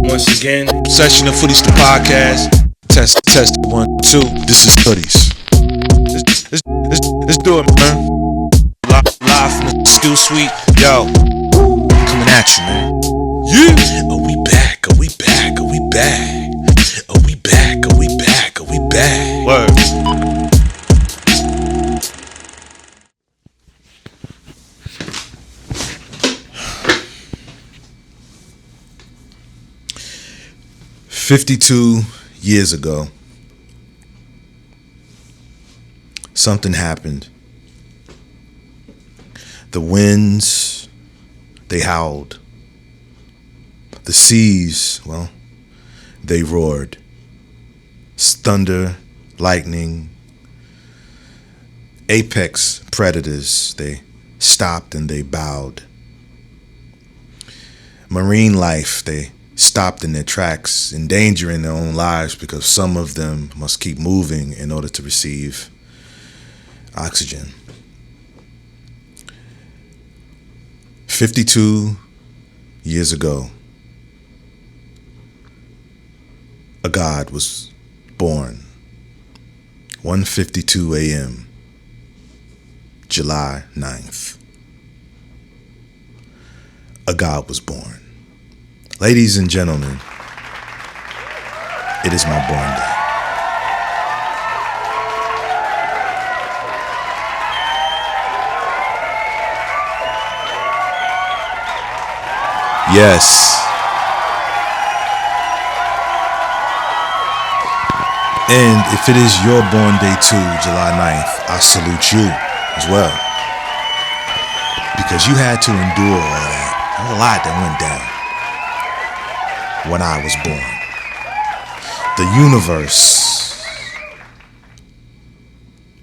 Once again, session of Hoodies the podcast. Test 1, 2. This is Hoodies. Let's do it, man. Live from the skill suite. Yo, coming at you, man. Yeah. Are we back? Are we back? Are we back? Are we back? Are we back? Are we back? Word. "52 years ago, something happened. The winds, they howled. The seas, well, they roared. Thunder, lightning, apex predators, they stopped and they bowed. Marine life, they stopped in their tracks, endangering their own lives because some of them must keep moving in order to receive oxygen. 52 years ago, a God was born. 1:52 a.m., July 9th. A God was born. Ladies and gentlemen, it is my born day. Yes. And if it is your born day too, July 9th, I salute you as well. Because you had to endure all that. There's a lot that went down when I was born. The universe,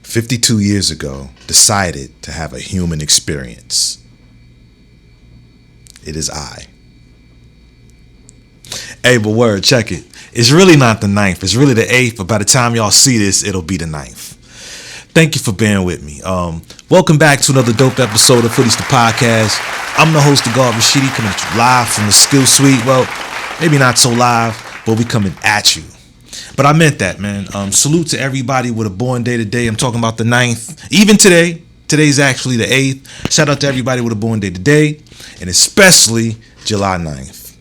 52 years ago, decided to have a human experience. It is I. Hey, but word, check it. It's really not the 9th. It's really the 8th, but by the time y'all see this, it'll be the 9th. Thank you for bearing with me. Welcome back to another dope episode of Hoodies the podcast. I'm the host, the God Rashidi, coming at you live from the skill suite. Well, maybe not so live, but we coming at you. But I meant that, man. Salute to everybody with a born day today. I'm talking about the 9th. Even today. Today's actually the 8th. Shout out to everybody with a born day today. And especially July 9th.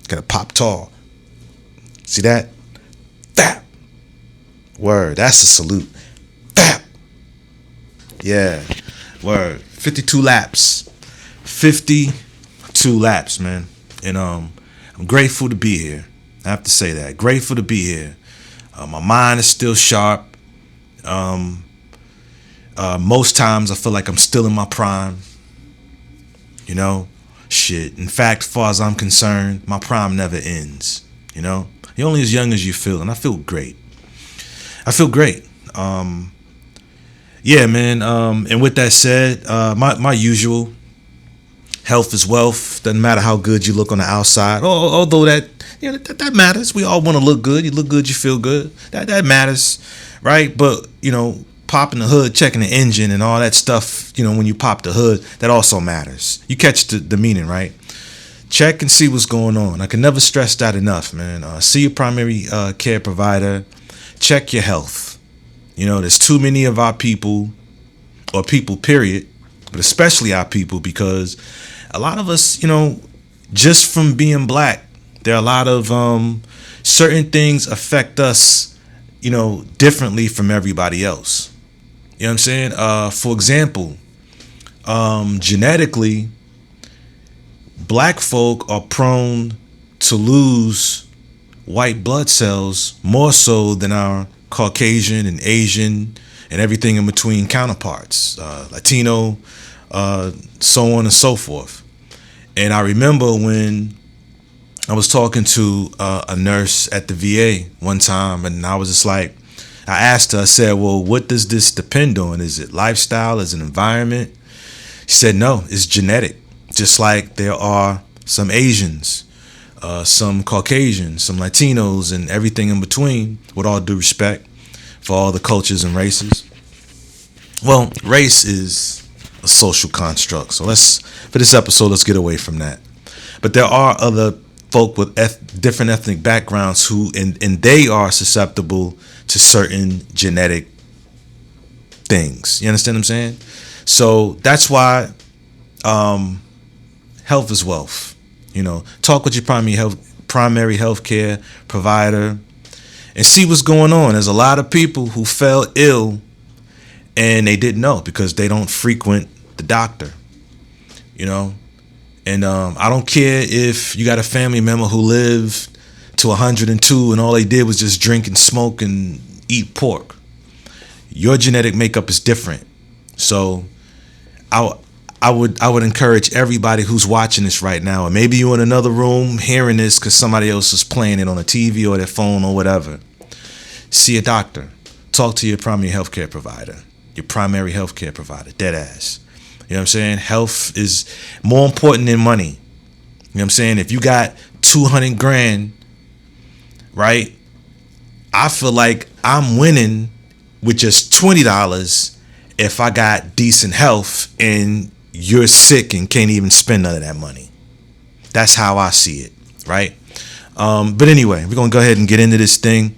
Gotta pop tall. See that? Fap. Word. That's a salute. Fap. Yeah. Word. 52 laps. 52 laps, man. And I'm grateful to be here. I have to say that. Grateful to be here. My mind is still sharp. Most times I feel like I'm still in my prime. You know? Shit. In fact, as far as I'm concerned, my prime never ends. You know? You're only as young as you feel, and I feel great. I feel great. Yeah, man. And with that said, my usual, health is wealth. Doesn't matter how good you look on the outside. Although that matters. We all want to look good. You look good, you feel good. That matters, right? But popping the hood, checking the engine, and all that stuff. When you pop the hood, that also matters. You catch the meaning, right? Check and see what's going on. I can never stress that enough, man. See your primary care provider. Check your health. There's too many of our people, or people, period, but especially our people, because a lot of us, just from being black, there are a lot of certain things affect us, differently from everybody else. You know what I'm saying? For example, genetically, black folk are prone to lose white blood cells more so than our Caucasian and Asian and everything in between counterparts, Latino, so on and so forth. And I remember when I was talking to a nurse at the VA one time, and I was just like, I asked her, I said, well, what does this depend on? Is it lifestyle? Is it environment? She said, no, it's genetic. Just like there are some Asians, some Caucasians, some Latinos, and everything in between, with all due respect for all the cultures and races. Well, race is a social construct. So for this episode, let's get away from that. But there are other folk with different ethnic backgrounds who and they are susceptible to certain genetic things. You understand what I'm saying? So that's why health is wealth. You know, talk with your primary health care provider and see what's going on. There's a lot of people who fell ill and they didn't know because they don't frequent the doctor. You know, and I don't care if you got a family member who lived to 102 and all they did was just drink and smoke and eat pork. Your genetic makeup is different. So I would encourage everybody who's watching this right now, and maybe you're in another room hearing this because somebody else is playing it on a TV or their phone or whatever. See a doctor. Talk to your primary healthcare provider. Your primary healthcare provider. Dead ass. You know what I'm saying? Health is more important than money. You know what I'm saying? If you got 200 grand, right? I feel like I'm winning with just $20 if I got decent health and you're sick and can't even spend none of that money. That's how I see it, right? But anyway, we're going to go ahead and get into this thing.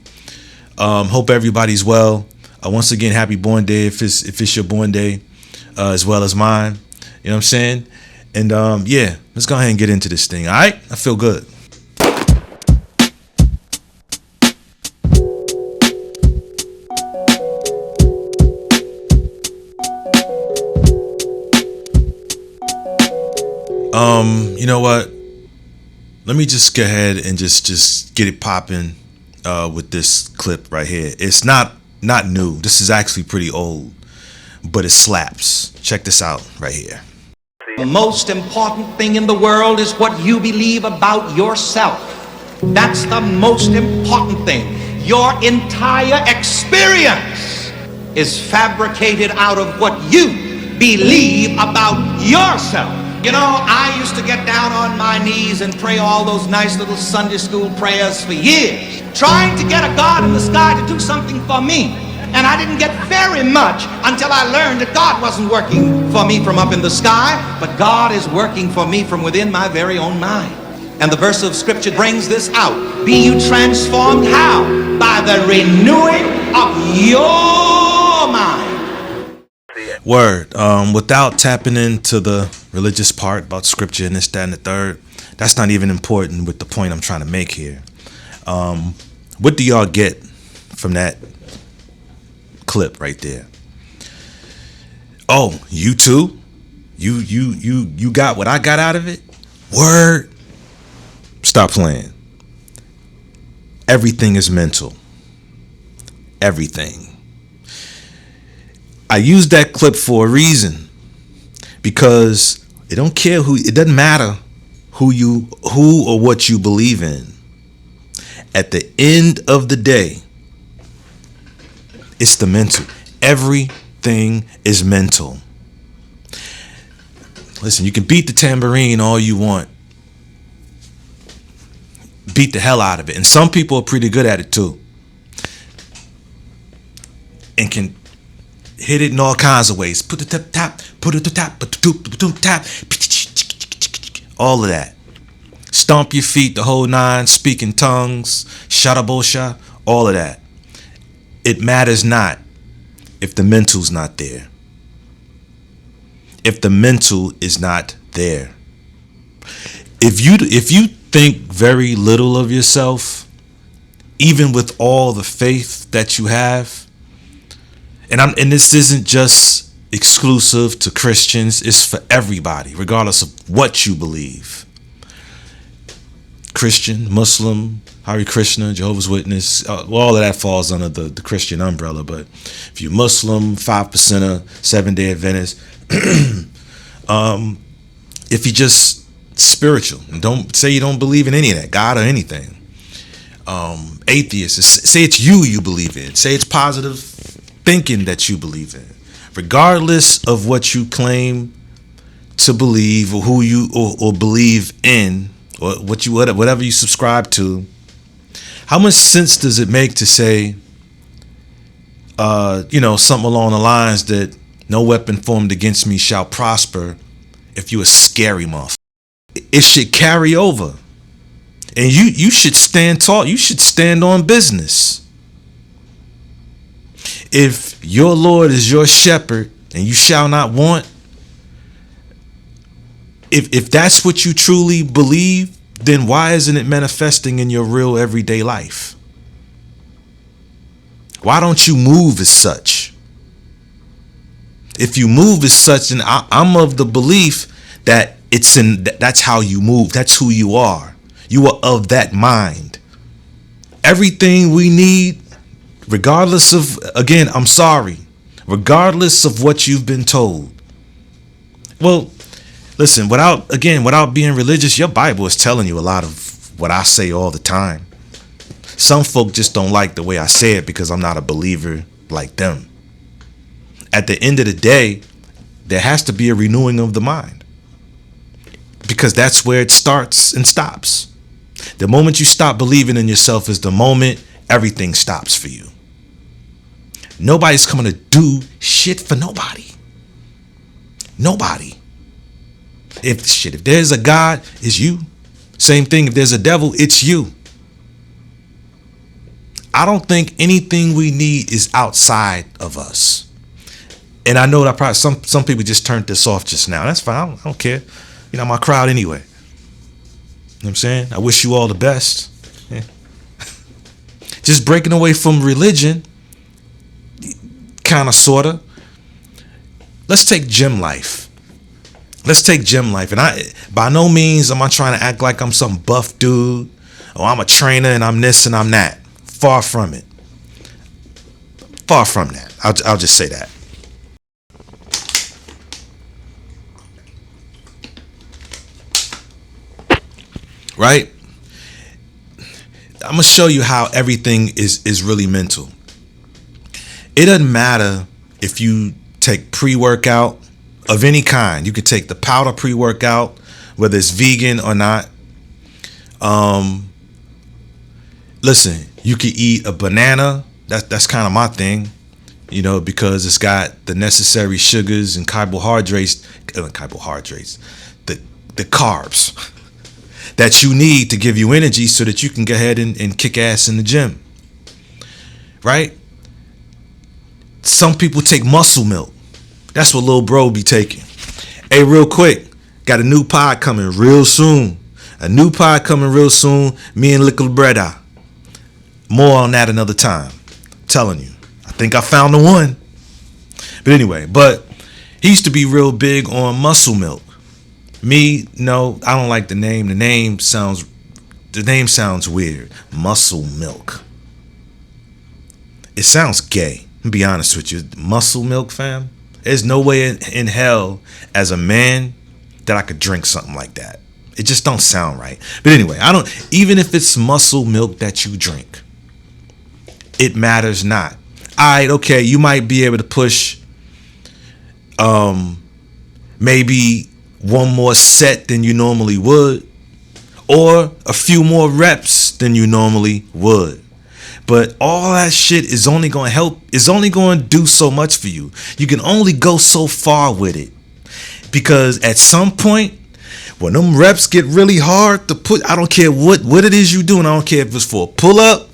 Hope everybody's well. Once again, happy born day if it's your born day. As well as mine, you know what I'm saying? And yeah, let's go ahead and get into this thing. All right, I feel good. You know what? Let me just go ahead and just get it popping with this clip right here. It's not new. This is actually pretty old, but it slaps. Check this out right here. The most important thing in the world is what you believe about yourself. That's the most important thing. Your entire experience is fabricated out of what you believe about yourself. You know, I used to get down on my knees and pray all those nice little Sunday school prayers for years, trying to get a God in the sky to do something for me. And I didn't get very much until I learned that God wasn't working for me from up in the sky, but God is working for me from within my very own mind. And the verse of scripture brings this out. Be you transformed how? By the renewing of your mind. Word. Without tapping into the religious part about scripture and this, that, and the third, that's not even important with the point I'm trying to make here. What do y'all get from that clip right there? Oh, you too? You got what I got out of it? Word. Stop playing. Everything is mental. Everything. I used that clip for a reason, because it doesn't matter who or what you believe in. At the end of the day, it's the mental. Everything is mental. Listen, you can beat the tambourine all you want. Beat the hell out of it. And some people are pretty good at it too. And can hit it in all kinds of ways. Put the tap, put it to tap, tap, all of that. Stomp your feet, the whole nine, speak in tongues, shadabosha, all of that. It matters not if the mental's not there. If the mental is not there. If you think very little of yourself, even with all the faith that you have, and this isn't just exclusive to Christians, it's for everybody, regardless of what you believe. Christian, Muslim, Hare Krishna, Jehovah's Witness, all of that falls under the Christian umbrella. But if you're Muslim, 5%er, 7-day Adventist, if you're just spiritual, and don't say you don't believe in any of that, God or anything. Atheists, say it's you believe in. Say it's positive thinking that you believe in. Regardless of what you claim to believe or who you or believe in, or whatever you subscribe to, how much sense does it make to say, something along the lines that no weapon formed against me shall prosper if you a scary motherfucker? It should carry over. And you should stand tall. You should stand on business. If your Lord is your shepherd and you shall not want, if that's what you truly believe, then why isn't it manifesting in your real everyday life? Why don't you move as such? If you move as such, then I'm of the belief that that's how you move. That's who you are. You are of that mind. Everything we need, regardless of, again, I'm sorry, regardless of what you've been told. Well, listen, without being religious, your Bible is telling you a lot of what I say all the time. Some folk just don't like the way I say it because I'm not a believer like them. At the end of the day, there has to be a renewing of the mind, because that's where it starts and stops. The moment you stop believing in yourself is the moment everything stops for you. Nobody's coming to do shit for nobody. Nobody. If there's a God, it's you. Same thing, if there's a devil, it's you. I don't think anything we need is outside of us. And I know that probably some people just turned this off just now. That's fine. I don't care. You know, my crowd anyway. You know what I'm saying? I wish you all the best. Yeah. Just breaking away from religion, kind of, sort of. Let's take gym life. And by no means am I trying to act like I'm some buff dude, or I'm a trainer and I'm this and I'm that. Far from it. Far from that. I'll just say that. Right? I'm going to show you how everything is really mental. It doesn't matter if you take pre-workout of any kind. You could take the powder pre-workout, whether it's vegan or not. Listen, you could eat a banana. That's kind of my thing, you know, because it's got the necessary sugars and carbohydrates, the carbs that you need to give you energy so that you can go ahead and kick ass in the gym. Right? Some people take muscle milk. That's what little bro be taking. Hey, real quick, got a new pod coming real soon. Me and Liquid Breda. More on that another time. I'm telling you. I think I found the one. But anyway, he used to be real big on muscle milk. Me, no, I don't like the name. The name sounds weird. Muscle milk. It sounds gay. I'll be honest with you. Muscle milk, fam. There's no way in hell as a man that I could drink something like that. It just don't sound right. But anyway, even if it's muscle milk that you drink, it matters not. All right, okay, you might be able to push maybe one more set than you normally would, or a few more reps than you normally would. But all that shit is only going to do so much for you. You can only go so far with it, because at some point, when them reps get really hard to put, I don't care what it is you doing. I don't care if it's for a pull up,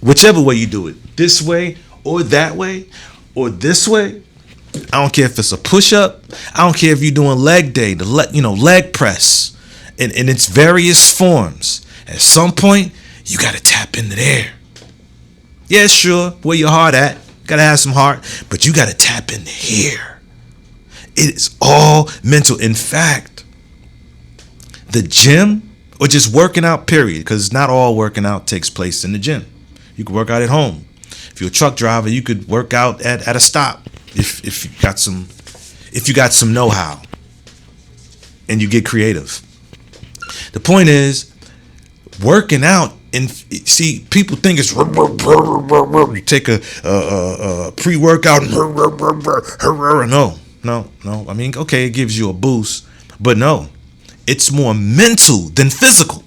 whichever way you do it, this way or that way or this way. I don't care if it's a push up. I don't care if you're doing leg day, leg press in its various forms. At some point, you got to tap into there. Yeah, sure, where your heart at? Got to have some heart, but you got to tap into here. It is all mental. In fact, the gym, or just working out, period, because not all working out takes place in the gym. You can work out at home. If you're a truck driver, you could work out at a stop. If you got some know-how and you get creative. The point is, working out, and see, people think it's you take a pre-workout. No. I mean, okay, it gives you a boost, but no, it's more mental than physical.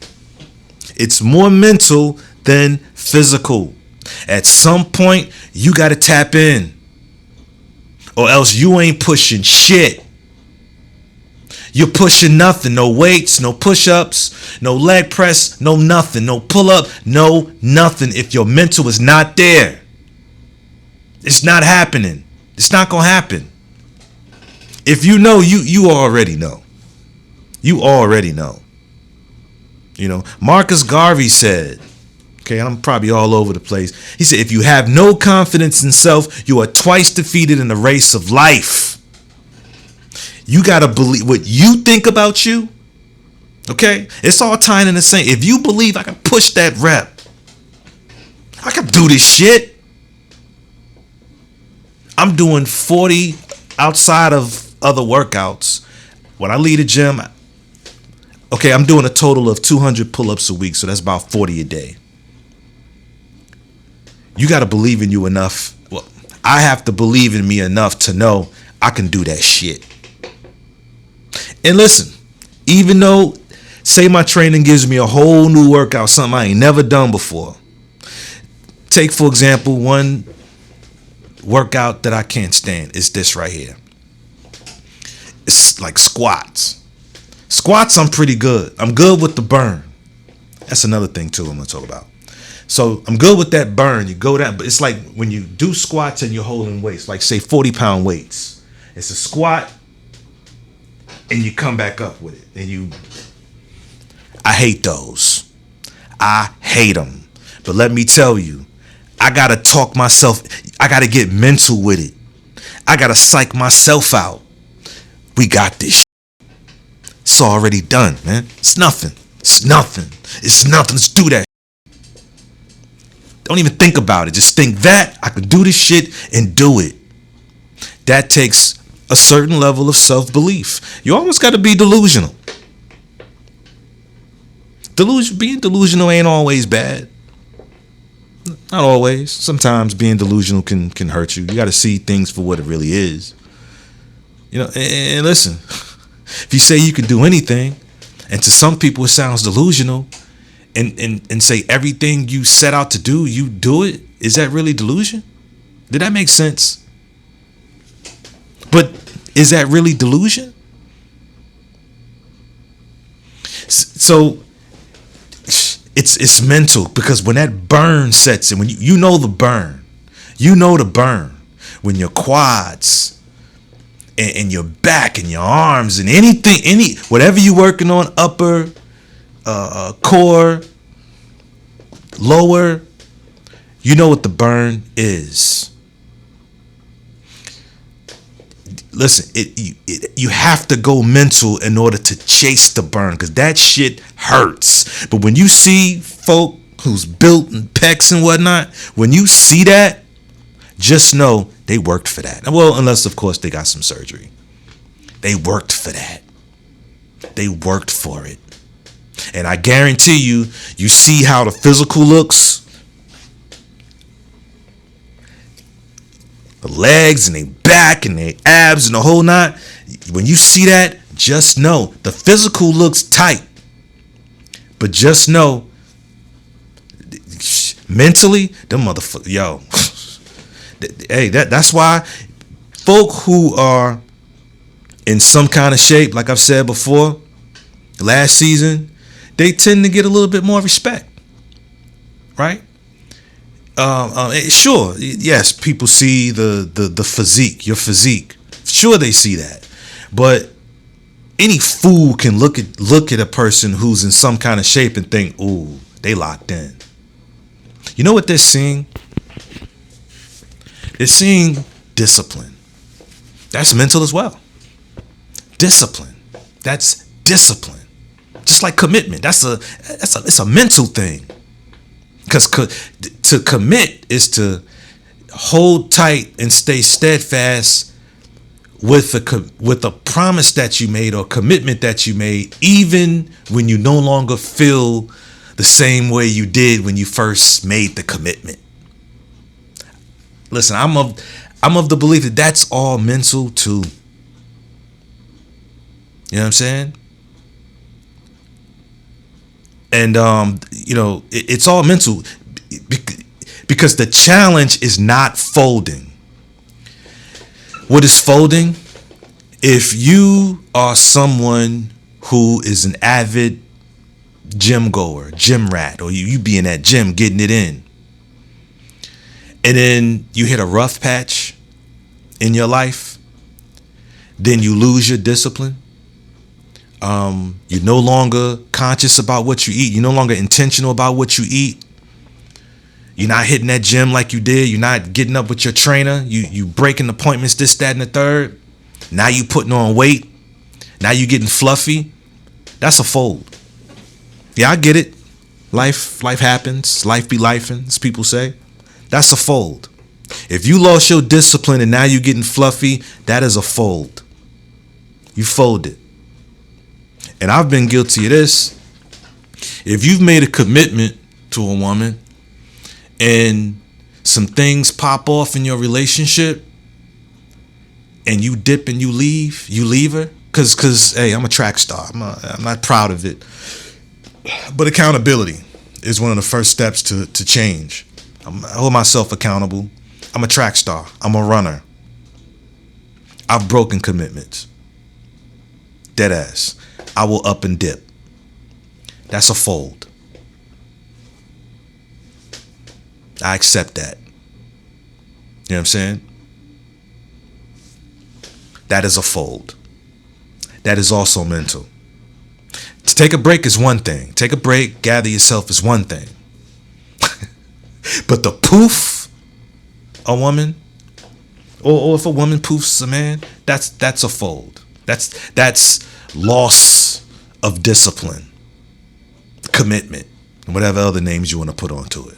At some point, you got to tap in, or else you ain't pushing shit. You're pushing nothing. No weights, no push-ups, no leg press, no nothing, no pull-up, no nothing. If your mental is not there, it's not happening. It's not going to happen. If you know, you already know. You already know. You know, Marcus Garvey said, okay, I'm probably all over the place. He said, if you have no confidence in self, you are twice defeated in the race of life. You got to believe what you think about you. Okay? It's all tying in the same. If you believe I can push that rep, I can do this shit. I'm doing 40 outside of other workouts. When I leave the gym, okay, I'm doing a total of 200 pull-ups a week, so that's about 40 a day. You got to believe in you enough. Well, I have to believe in me enough to know I can do that shit. And listen, even though, say my training gives me a whole new workout, something I ain't never done before. Take, for example, one workout that I can't stand is this right here. It's like squats. Squats, I'm pretty good. I'm good with the burn. That's another thing, too, I'm going to talk about. So I'm good with that burn. You go down, but it's like when you do squats and you're holding weights, like say 40-pound weights. It's a squat and you come back up with it. And I hate those. I hate them. But let me tell you, I got to talk myself. I got to get mental with it. I got to psych myself out. We got this shit. It's already done, man. It's nothing. It's nothing. It's nothing. Let's do that. Don't even think about it. Just think that I could do this shit and do it. That takes a certain level of self-belief. You almost got to be delusional. Being delusional ain't always bad. Not always. Sometimes being delusional can hurt you. You got to see things for what it really is. You know, and listen, if you say you can do anything, and to some people it sounds delusional, and say everything you set out to do, you do it, is that really delusion? Did that make sense? But is that really delusion? So it's mental, because when that burn sets in, when you know the burn, when your quads and your back and your arms and whatever you're working on, upper, core, lower, you know what the burn is. Listen, you have to go mental in order to chase the burn, because that shit hurts. But when you see folk who's built and pecs and whatnot, when you see that, just know they worked for that. Well, unless of course they got some surgery. They worked for that. They worked for it. And I guarantee you see how the physical looks. The legs and their back and their abs and the whole nine. When you see that, just know the physical looks tight. But just know, mentally, them motherfuckers, yo. Hey, that's why folk who are in some kind of shape, like I've said before, last season, they tend to get a little bit more respect, right? Sure, yes, people see the physique, your physique. Sure, they see that, but any fool can look at a person who's in some kind of shape and think, "Ooh, they locked in." You know what they're seeing? They're seeing discipline. That's mental as well. Discipline. That's discipline. Just like commitment. It's a mental thing. Because to commit is to hold tight and stay steadfast with a promise that you made or commitment that you made, even when you no longer feel the same way you did when you first made the commitment. Listen, I'm of the belief that that's all mental too. You know what I'm saying? And it's all mental, because the challenge is not folding. What is folding? If you are someone who is an avid gym goer, gym rat, or you be in that gym getting it in, and then you hit a rough patch in your life, then you lose your discipline. You're no longer conscious about what you eat. You're no longer intentional about what you eat. You're not hitting that gym like you did. You're not getting up with your trainer. You breaking appointments, this, that, and the third. Now you putting on weight. Now you getting fluffy. That's a fold. Yeah, I get it. Life happens. Life be lifing, as people say. That's a fold. If you lost your discipline and now you're getting fluffy, that is a fold. You folded. And I've been guilty of this. If you've made a commitment to a woman and some things pop off in your relationship and you dip and you leave her, because hey, I'm a track star. I'm not proud of it. But accountability is one of the first steps to change. I hold myself accountable. I'm a track star. I'm a runner. I've broken commitments. Dead ass. I will up and dip. That's a fold. I accept that. You know what I'm saying? That is a fold. That is also mental. To take a break is one thing. Take a break, gather yourself is one thing. But the poof a woman, or if a woman poofs a man, that's a fold. That's loss of discipline, commitment, and whatever other names you want to put onto it.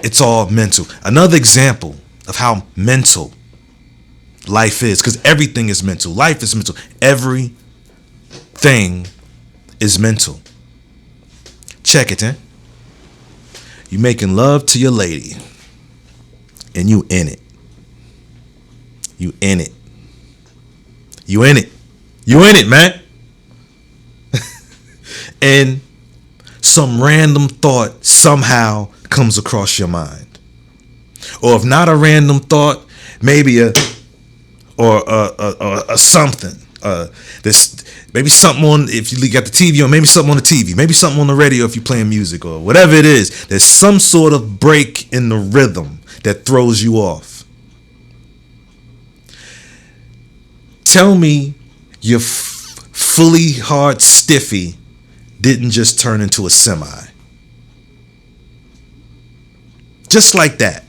It's all mental. Another example of how mental life is, because everything is mental. Life is mental. Everything is mental. Check it, You making love to your lady, and you in it. You in it. You in it. You in it, man. And some random thought somehow comes across your mind. Or if not a random thought, maybe a something. This maybe something on, if you got the TV on, maybe something on the TV, maybe something on the radio if you're playing music, or whatever it is. There's some sort of break in the rhythm that throws you off. Tell me your fully hard stiffy didn't just turn into a semi. Just like that.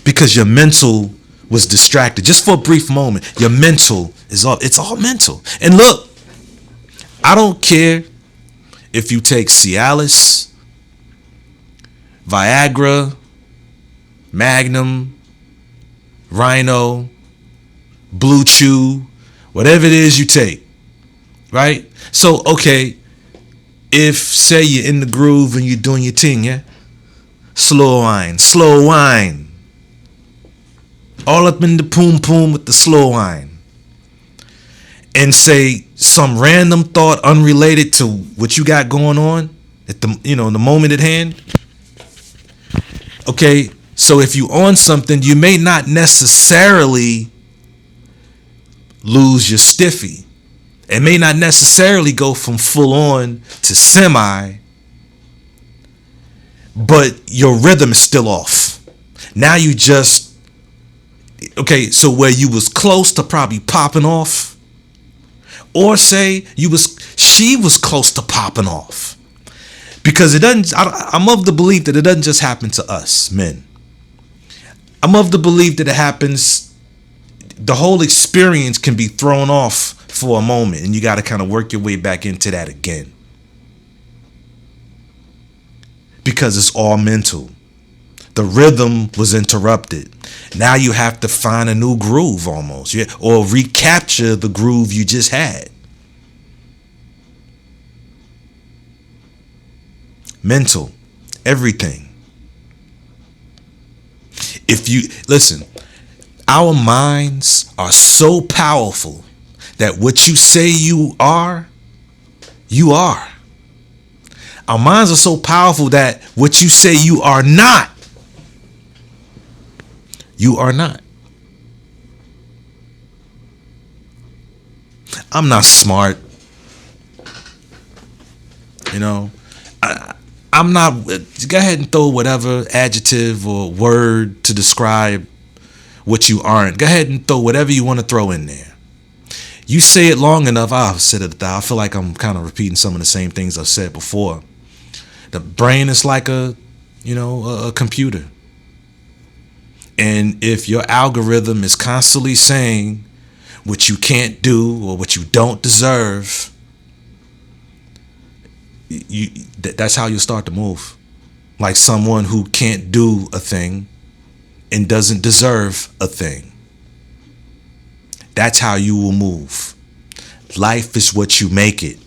Because your mental was distracted. Just for a brief moment, your mental is all, it's all mental. And look, I don't care if you take Cialis, Viagra, Magnum, Rhino, Blue Chew, whatever it is you take, right? So, okay, if, say, you're in the groove and you're doing your thing, yeah? Slow wine. All up in the poom with the slow wine. And say some random thought unrelated to what you got going on at the, in the moment at hand. Okay, so if you on something, you may not necessarily lose your stiffy. It may not necessarily go from full on to semi, but your rhythm is still off. Now you just, okay, so where you was close to probably popping off, or say she was close to popping off. Because it doesn't, I'm of the belief that it doesn't just happen to us men. I'm of the belief that it happens, the whole experience can be thrown off for a moment, and you got to kind of work your way back into that again. Because it's all mental. The rhythm was interrupted. Now you have to find a new groove almost, or recapture the groove you just had. Mental, everything. If you listen, our minds are so powerful that what you say you are, you are. Our minds are so powerful that what you say you are not, you are not. I'm not smart. I'm not. Go ahead and throw whatever adjective or word to describe what you aren't. Go ahead and throw whatever you want to throw in there. You say it long enough, I've said it. I feel like I'm kind of repeating some of the same things I've said before. The brain is like a computer. And if your algorithm is constantly saying what you can't do or what you don't deserve, that's how you start to move. Like someone who can't do a thing and doesn't deserve a thing. That's how you will move. Life is what you make it.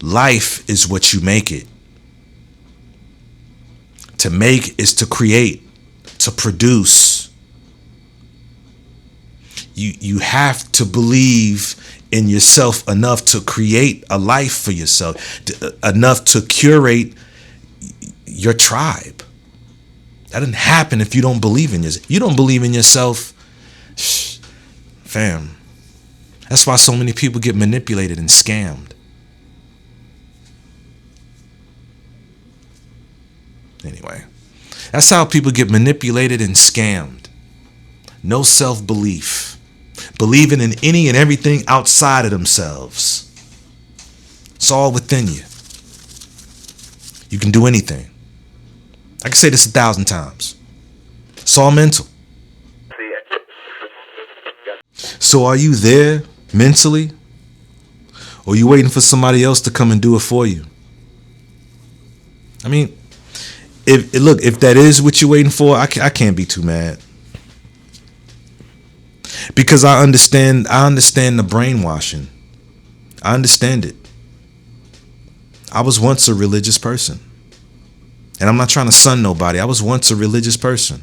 Life is what you make it. To make is to create, to produce. You have to believe in yourself enough to create a life for yourself, enough to curate your tribe. That doesn't happen if you don't believe in yourself. You don't believe in yourself, fam. That's why so many people get manipulated and scammed. Anyway, that's how people get manipulated and scammed. No self-belief. Believing in any and everything outside of themselves. It's all within you. You can do anything. I can say this 1,000 times. It's all mental. So are you there mentally? Or are you waiting for somebody else to come and do it for you? I mean, if that is what you're waiting for, I can't be too mad. Because I understand the brainwashing. I understand it. I was once a religious person. And I'm not trying to sun nobody. I was once a religious person. You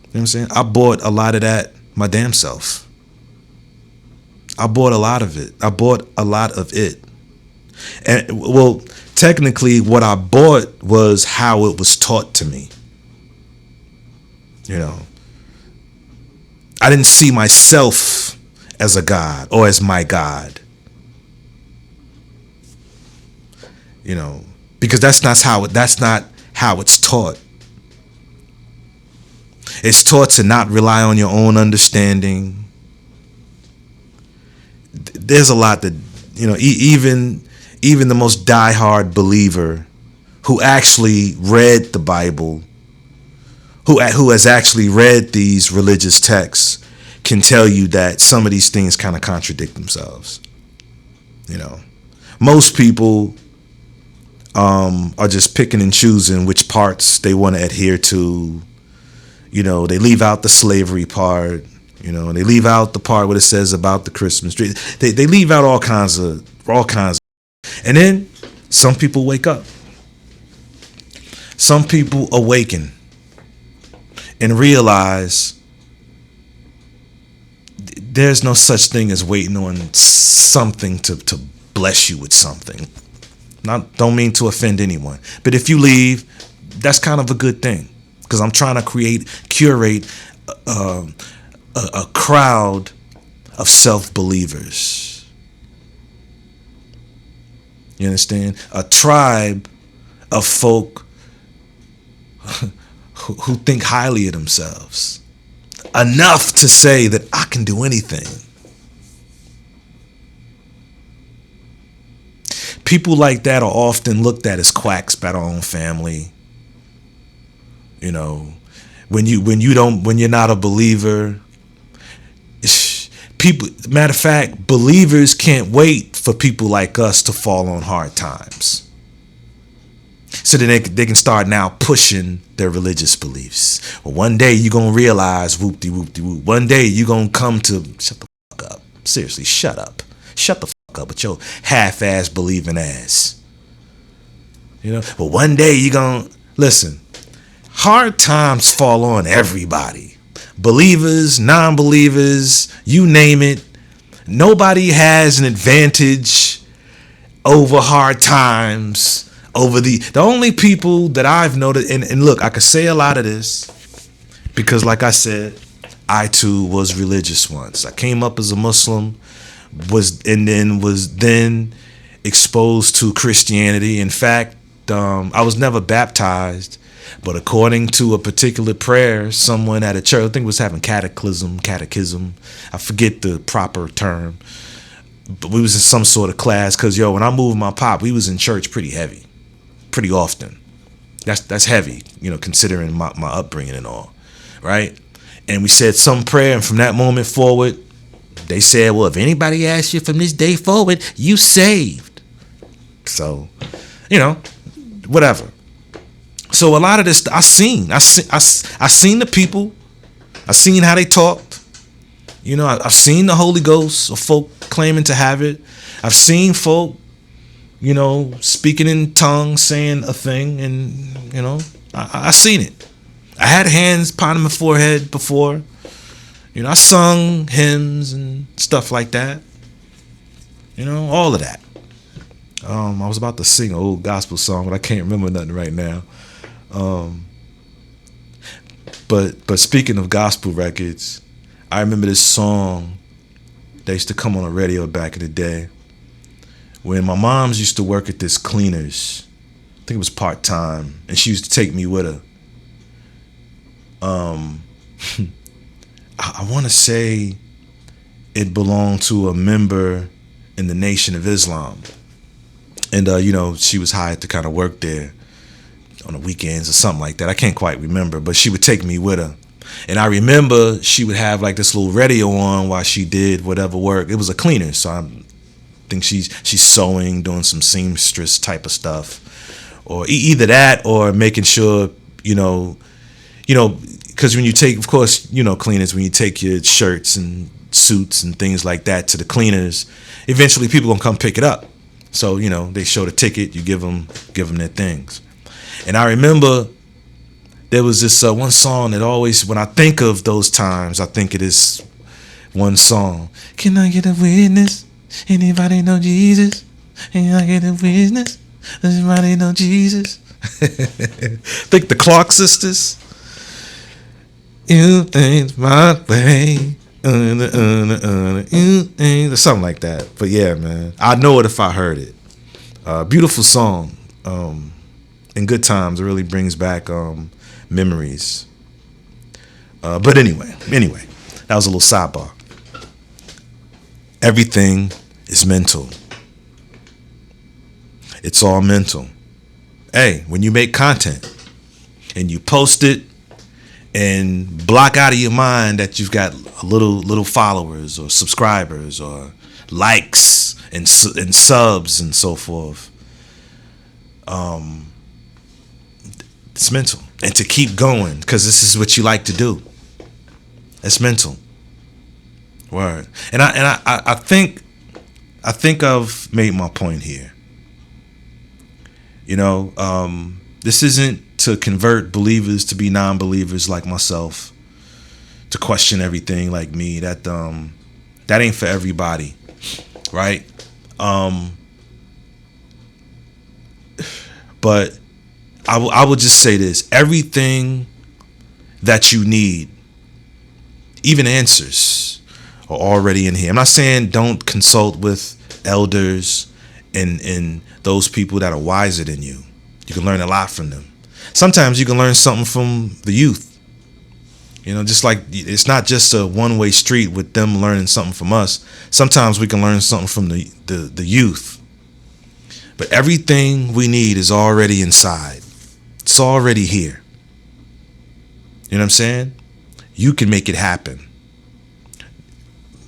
know what I'm saying? I bought a lot of that my damn self. I bought a lot of it. And well, technically what I bought was how it was taught to me. I didn't see myself as a God or as my God. Because that's not how it's taught. It's taught to not rely on your own understanding. There's a lot that, even the most diehard believer who actually read the Bible, who has actually read these religious texts, can tell you that some of these things kind of contradict themselves. Most people are just picking and choosing which parts they want to adhere to. They leave out the slavery part. They leave out the part where it says about the Christmas tree. They leave out all kinds of. And then some people wake up. Some people awaken and realize there's no such thing as waiting on something to bless you with something. Don't mean to offend anyone, but if you leave, that's kind of a good thing, because I'm trying to curate a crowd of self-believers. You understand? A tribe of folk who think highly of themselves enough to say that I can do anything. People like that are often looked at as quacks by their own family. When you're not a believer, matter of fact, believers can't wait for people like us to fall on hard times, so that they can start now pushing their religious beliefs. Well, one day you're gonna realize, whoop-de-whoop-de-whoop. One day you're gonna come to shut the fuck up. Seriously, shut up. Shut the fuck up with your half-ass believing ass. But one day you're gonna listen. Hard times fall on everybody. Believers, non-believers, you name it. Nobody has an advantage over hard times. Over the only people that I've noticed, and look, I could say a lot of this because, like I said, I too was religious once. I came up as a Muslim, was then exposed to Christianity. In fact, I was never baptized, but according to a particular prayer, someone at a church, I think was having catechism. I forget the proper term, but we was in some sort of class. Cause when I moved my pop, we was in church pretty heavy, pretty often. That's heavy, considering my upbringing and all, right? And we said some prayer, and from that moment forward, they said, well, if anybody asks you from this day forward, you saved. So, whatever. So a lot of this I seen the people. I seen how they talked. I've seen the Holy Ghost or folk claiming to have it. I've seen folk, speaking in tongues, saying a thing, and I seen it. I had hands upon my forehead before. I sung hymns and stuff like that. All of that. I was about to sing an old gospel song, but I can't remember nothing right now. But speaking of gospel records, I remember this song that used to come on the radio back in the day when my mom's used to work at this cleaners. I think it was part-time, and she used to take me with her. I want to say it belonged to a member in the Nation of Islam. And, she was hired to kind of work there on the weekends or something like that. I can't quite remember, but she would take me with her. And I remember she would have like this little radio on while she did whatever work. It was a cleaner, so I think she's sewing, doing some seamstress type of stuff. Or either that or making sure, because when you take, of course, cleaners, when you take your shirts and suits and things like that to the cleaners, eventually people gonna come pick it up. So, they show the ticket, you give them their things. And I remember there was this one song that always, when I think of those times, I think of this one song. Can I get a witness? Anybody know Jesus? Can I get a witness? Does anybody know Jesus? Think the Clark sisters. You think my way. Something like that. But yeah, man, I know it if I heard it. Beautiful song. In good times, it really brings back memories. But anyway, that was a little sidebar. Everything is mental. It's all mental. Hey, when you make content and you post it and block out of your mind that you've got little followers or subscribers or likes and subs and so forth, it's mental. And to keep going because this is what you like to do. It's mental. Word. And I think I've made my point here. This isn't to convert believers to be non-believers like myself, to question everything like me. That ain't for everybody, right? But I would just say this: everything that you need, even answers, are already in here. I'm not saying don't consult with elders and those people that are wiser than you. You can learn a lot from them. Sometimes you can learn something from the youth. Just like it's not just a one-way street with them learning something from us. Sometimes we can learn something from the youth. But everything we need is already inside. It's already here. You know what I'm saying? You can make it happen.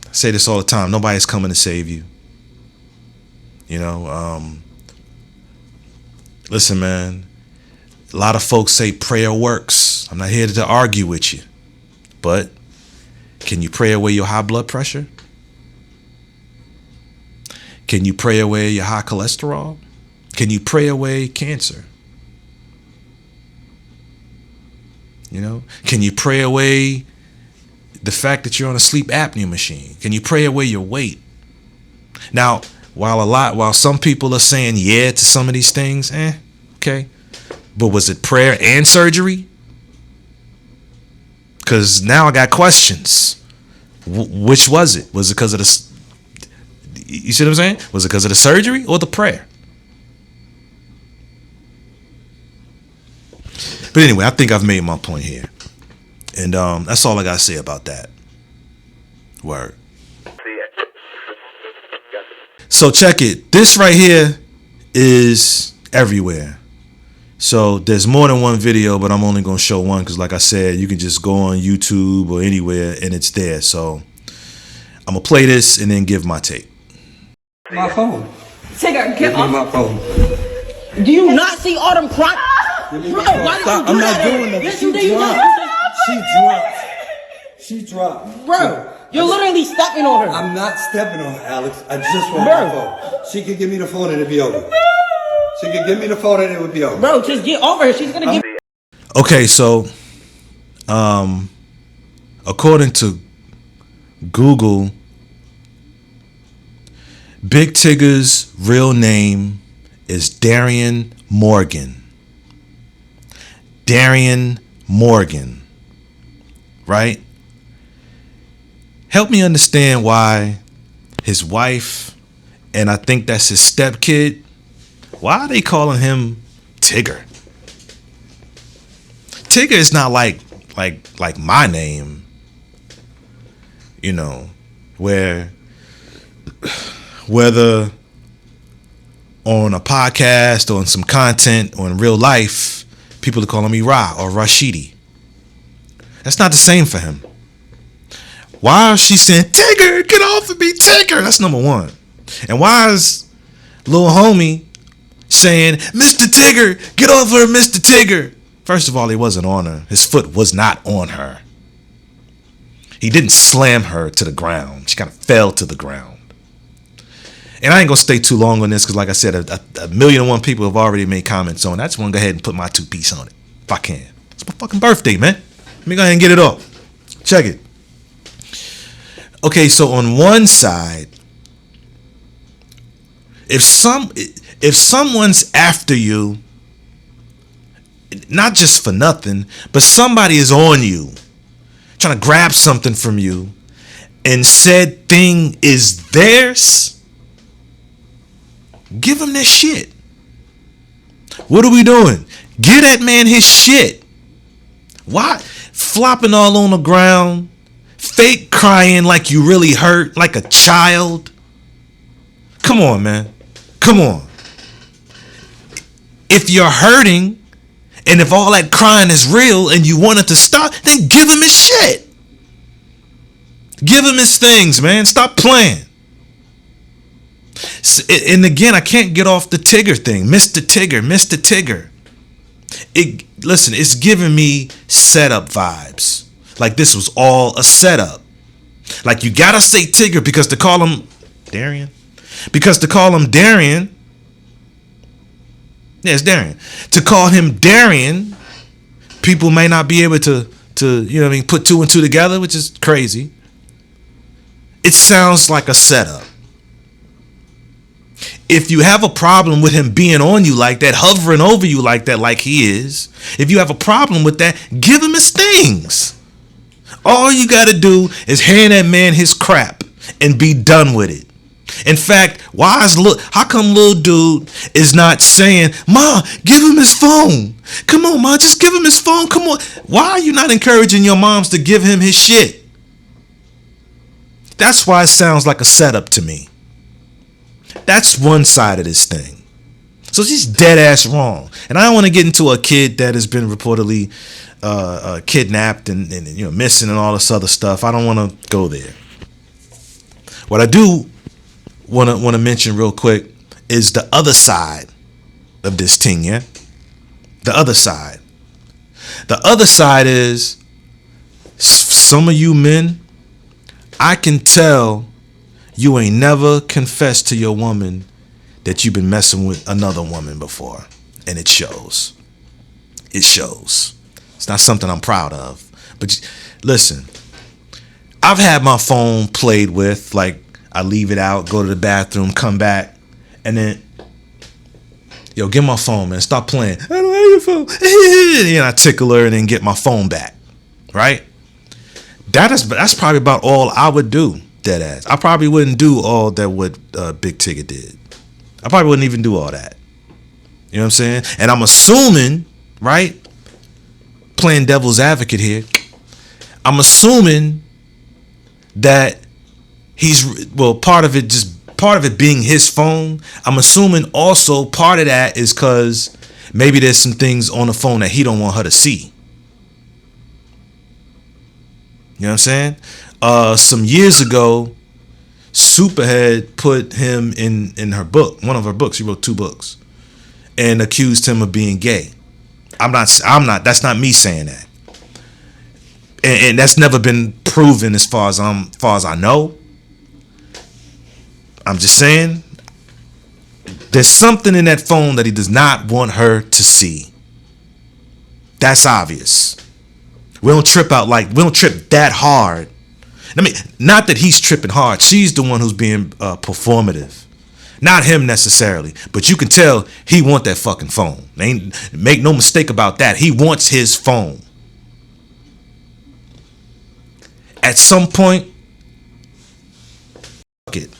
I say this all the time. Nobody's coming to save you. Listen, man. A lot of folks say prayer works. I'm not here to argue with you. But can you pray away your high blood pressure? Can you pray away your high cholesterol? Can you pray away cancer? Can you pray away the fact that you're on a sleep apnea machine? Can you pray away your weight? Now, while some people are saying yeah to some of these things, okay. But was it prayer and surgery? Because now I got questions. Which was it? Was it because of the... You see what I'm saying? Was it because of the surgery or the prayer? But anyway, I think I've made my point here. And that's all I got to say about that. Word. So check it. This right here is everywhere. So there's more than one video, but I'm only going to show one because like I said, you can just go on YouTube or anywhere and it's there. So I'm going to play this and then give my take. My phone. Tigger, Give get me off. my phone. Do you not see all them crime? Give me Bro, my phone. why did Stop. you do I'm not that? doing that. Yes, She you did. dropped. She dropped. She dropped. Bro, you're literally stepping on her. I'm not stepping on her, Alex. I just want Bro. my phone. She could give me the phone and it'd be over. She could give me the phone and it would be over. Bro, just get over her. She's gonna give. Okay, so according to Google, Big Tigger's real name is Darian Morgan. Darian Morgan. Right? Help me understand why his wife, and I think that's his stepkid, why are they calling him Tigger? Tigger is not like my name, you know, where whether on a podcast or in some content or in real life, people are calling me Ra or Rashidi. That's not the same for him. Why is she saying, Tigger, get off of me, Tigger? That's number one. And why is little homie saying, Mr. Tigger, get off her, Mr. Tigger? First of all, he wasn't on her. His foot was not on her. He didn't slam her to the ground. She kind of fell to the ground. And I ain't going to stay too long on this because, like I said, a million and one people have already made comments on it. I just want to go ahead and put my 2 piece on it, if I can. It's my fucking birthday, man. Let me go ahead and get it off. Check it. Okay, so on one side, if someone's after you, not just for nothing, but somebody is on you, trying to grab something from you, and said thing is theirs, give him that shit. What are we doing? Give that man his shit. Why? Flopping all on the ground, fake crying like you really hurt, like a child. Come on, man. Come on. If you're hurting, and if all that crying is real and you want it to stop, then give him his shit. Give him his things, man. Stop playing. And again, I can't get off the Tigger thing. Mr. Tigger, Mr. Tigger. Listen, it's giving me setup vibes. Like this was all a setup. Like you gotta say Tigger because to call him Darian. Because to call him Darian. Yeah, it's Darian. To call him Darian, people may not be able to you know what I mean, put 2 and 2 together, which is crazy. It sounds like a setup. If you have a problem with him being on you like that, hovering over you like that, like he is, if you have a problem with that, give him his things. All you got to do is hand that man his crap and be done with it. In fact, how come little dude is not saying, Ma, give him his phone. Come on, Ma, just give him his phone. Come on. Why are you not encouraging your moms to give him his shit? That's why it sounds like a setup to me. That's one side of this thing. So she's dead ass wrong. And I don't want to get into a kid that has been reportedly kidnapped and you know missing and all this other stuff. I don't want to go there. What I do want to mention real quick is the other side of this thing, yeah? The other side. The other side is some of you men, I can tell you ain't never confessed to your woman that you've been messing with another woman before. And it shows. It shows. It's not something I'm proud of. But listen, I've had my phone played with, like I leave it out, go to the bathroom, come back, and then, yo, get my phone, man. Stop playing. I don't have your phone. And I tickle her and then get my phone back. Right? That's probably about all I would do. Dead ass. I probably wouldn't do all that what Big Tigger did. I probably wouldn't even do all that. You know what I'm saying? And I'm assuming, right? Playing devil's advocate here. I'm assuming that part of it being his phone. I'm assuming also part of that is because maybe there's some things on the phone that he don't want her to see. You know what I'm saying? Some years ago, Superhead put him in her book, one of her books. She wrote 2 books, and accused him of being gay. I'm not. That's not me saying that, and that's never been proven as far as I know. I'm just saying, there's something in that phone that he does not want her to see. That's obvious. We don't trip that hard. I mean, not that he's tripping hard. She's the one who's being performative. Not him necessarily, but you can tell he want that fucking phone. Make no mistake about that. He wants his phone. At some point, fuck it.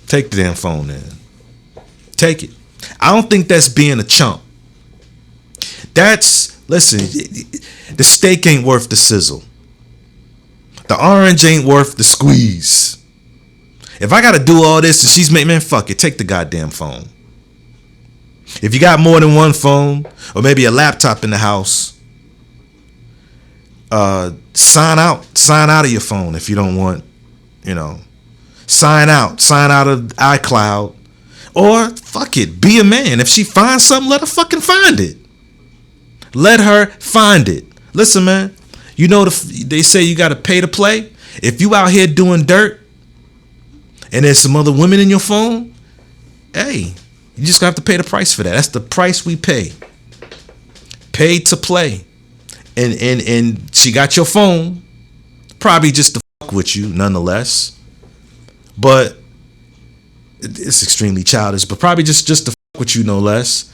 Take the damn phone then. Take it. I don't think that's being a chump. Listen, the steak ain't worth the sizzle. The orange ain't worth the squeeze. If I gotta do all this and she's man, fuck it, take the goddamn phone. If you got more than one phone, or maybe a laptop in the house, sign out of your phone if you don't want, sign out of iCloud, or fuck it, be a man. If she finds something, let her fucking find it. Let her find it. Listen, man, they say you gotta pay to play. If you out here doing dirt, and there's some other women in your phone, hey, you just have to pay the price for that. That's the price we pay. Pay to play. And she got your phone, probably just to fuck with you, nonetheless. But it's extremely childish, but probably just to fuck with you, no less.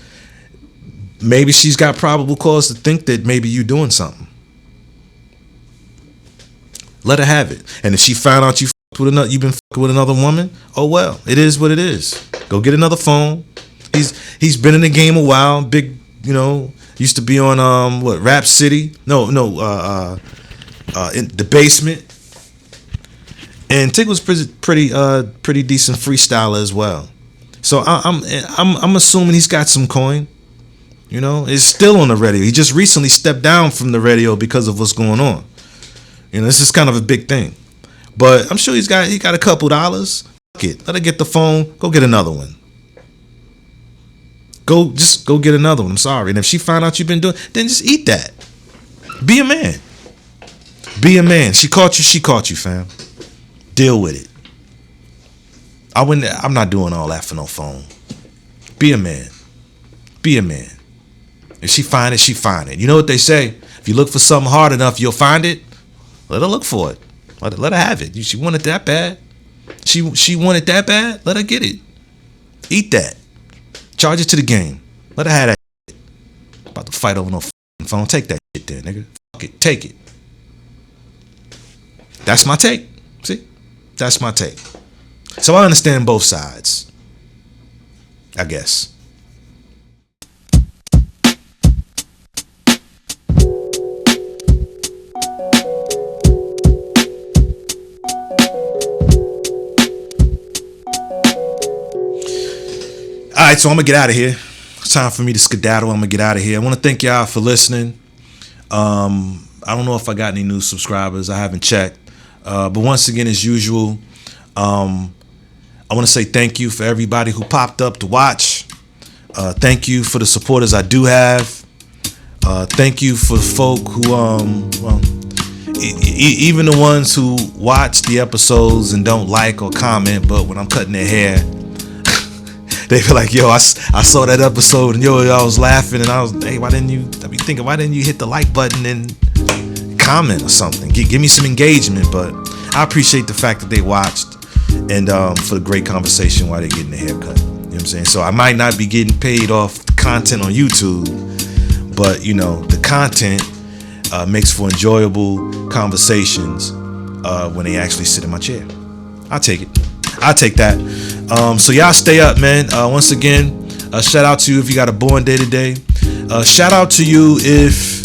Maybe she's got probable cause to think that maybe you doing something. Let her have it. And if she found out you've been fucking with another woman, oh well, it is what it is. Go get another phone. He's been in the game a while. Big, used to be on Rap City. No, in the basement. And Tig was pretty decent freestyler as well. So I'm assuming he's got some coin. It's still on the radio. He just recently stepped down from the radio because of what's going on. This is kind of a big thing. But I'm sure he got a couple dollars. Fuck it. Let her get the phone. Go get another one. Go get another one. I'm sorry. And if she find out you've been doing, then just eat that. Be a man. Be a man. She caught you, fam. Deal with it. I'm not doing all that for no phone. Be a man. Be a man. If she find it, she find it. You know what they say? If you look for something hard enough, you'll find it. Let her look for it. Let her have it. She want it that bad. She want it that bad. Let her get it. Eat that. Charge it to the game. Let her have that shit. About to fight over no phone. Take that shit there, nigga. Fuck it. Take it. That's my take. See? That's my take. So I understand both sides, I guess. All right, so I'm gonna get out of here. It's time for me to skedaddle. I'm gonna get out of here. I want to thank y'all for listening. I don't know if I got any new subscribers. I haven't checked. But once again, as usual, I want to say thank you for everybody who popped up to watch. Thank you for the supporters I do have. Thank you for the folk who, even the ones who watch the episodes and don't like or comment, but when I'm cutting their hair, they feel like, yo, I saw that episode and I was laughing and I was, hey, why didn't you hit the like button and comment or something? Give me some engagement. But I appreciate the fact that they watched and for the great conversation while they're getting a haircut. You know what I'm saying? So I might not be getting paid off the content on YouTube, but the content makes for enjoyable conversations when they actually sit in my chair. I'll take it. I'll take that. So y'all stay up, man. Once again, shout out to you if you got a born day today. Shout out to you if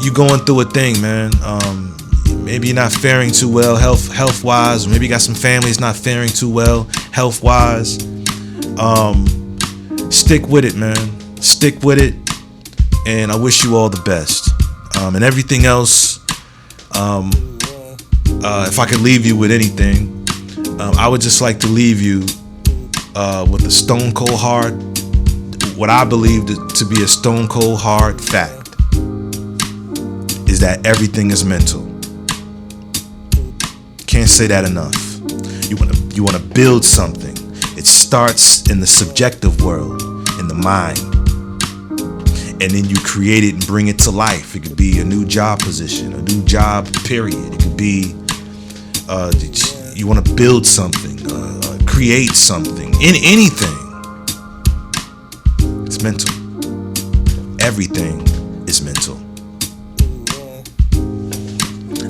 you going through a thing, man. Maybe you're not faring too well health wise, or maybe you got some families not faring too well health wise. Stick with it, man. Stick with it, and I wish you all the best. And everything else, if I could leave you with anything, I would just like to leave you with a stone cold hard, what I believe to be a stone cold hard fact, is that everything is mental. Can't say that enough. You want to build something. It starts in the subjective world, in the mind, and then you create it and bring it to life. It could be a new job position, a new job period. It could be you want to build something, create something, in anything. It's mental. Everything is mental.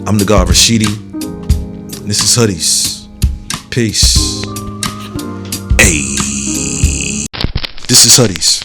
I'm the God Rashidi. This is Hoodies. Peace. Hey. This is Hoodies.